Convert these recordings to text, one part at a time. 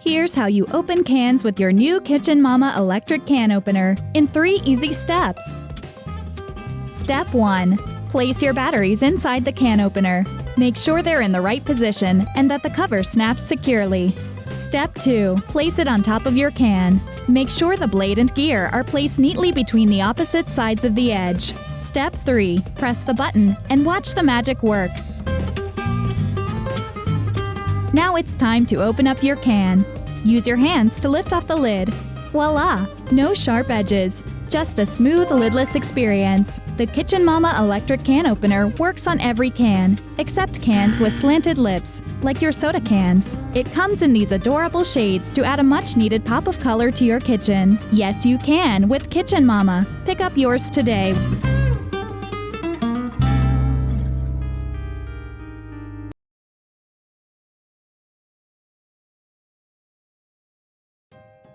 Here's how you open cans with your new Kitchen Mama electric can opener in 3 easy steps. Step 1. Place your batteries inside the can opener. Make sure they're in the right position and that the cover snaps securely. Step 2. Place it on top of your can. Make sure the blade and gear are placed neatly between the opposite sides of the edge. Step 3. Press the button and watch the magic work. Now it's time to open up your can. Use your hands to lift off the lid. Voila! No sharp edges, just a smooth lidless experience. The Kitchen Mama electric can opener works on every can, except cans with slanted lips, like your soda cans. It comes in these adorable shades to add a much-needed pop of color to your kitchen. Yes, you can with Kitchen Mama. Pick up yours today.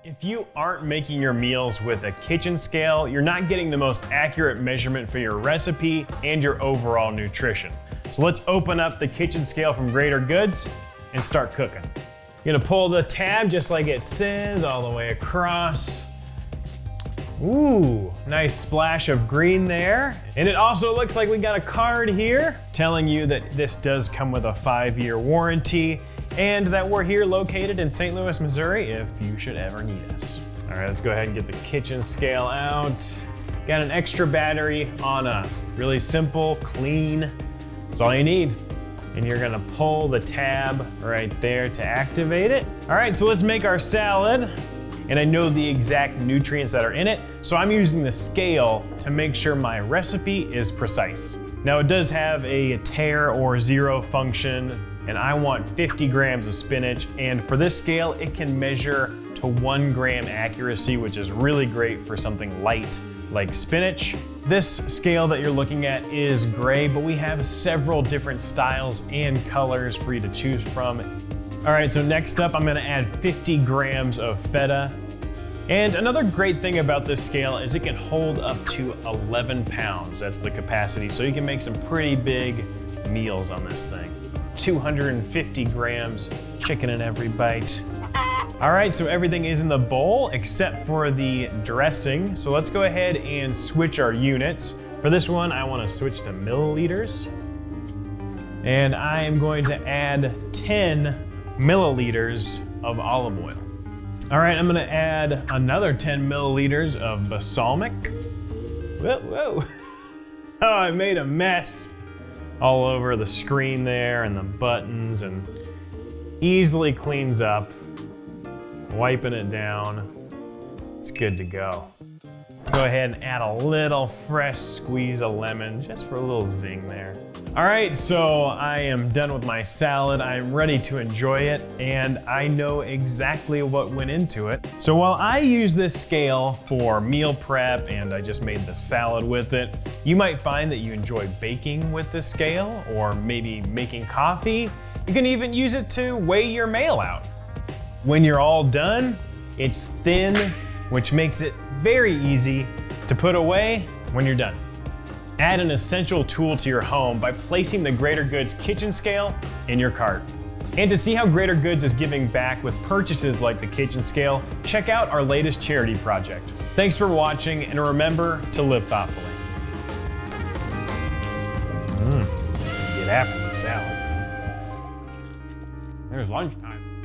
If you aren't making your meals with a kitchen scale, you're not getting the most accurate measurement for your recipe and your overall nutrition. So let's open up the kitchen scale from Greater Goods and start cooking. You're gonna pull the tab just like it says, all the way across. Ooh, nice splash of green there. And it also looks like we got a card here telling you that this does come with a 5-year warranty and that we're here located in St. Louis, Missouri if you should ever need us. All right, let's go ahead and get the kitchen scale out. Got an extra battery on us. Really simple, clean, that's all you need. And you're gonna pull the tab right there to activate it. All right, so let's make our salad. And I know the exact nutrients that are in it, so I'm using the scale to make sure my recipe is precise. Now it does have a tare or zero function, and I want 50 grams of spinach, and for this scale, it can measure to 1 gram accuracy, which is really great for something light like spinach. This scale that you're looking at is gray, but we have several different styles and colors for you to choose from. All right, so next up, I'm gonna add 50 grams of feta. And another great thing about this scale is it can hold up to 11 pounds. That's the capacity, so you can make some pretty big meals on this thing. 250 grams, chicken in every bite. All right, so everything is in the bowl except for the dressing. So let's go ahead and switch our units. For this one, I wanna switch to milliliters. And I am going to add 10 milliliters of olive oil. All right, I'm gonna add another 10 milliliters of balsamic. Whoa, whoa. Oh, I made a mess all over the screen there and the buttons, and easily cleans up. Wiping it down, it's good to go. Go ahead and add a little fresh squeeze of lemon just for a little zing there. All right, so I am done with my salad. I'm ready to enjoy it, and I know exactly what went into it. So while I use this scale for meal prep and I just made the salad with it, you might find that you enjoy baking with this scale or maybe making coffee. You can even use it to weigh your mail out. When you're all done, it's thin, which makes it very easy to put away when you're done. Add an essential tool to your home by placing the Greater Goods kitchen scale in your cart. And to see how Greater Goods is giving back with purchases like the kitchen scale, check out our latest charity project. Thanks for watching, and remember to live thoughtfully. Get after the salad. There's lunchtime.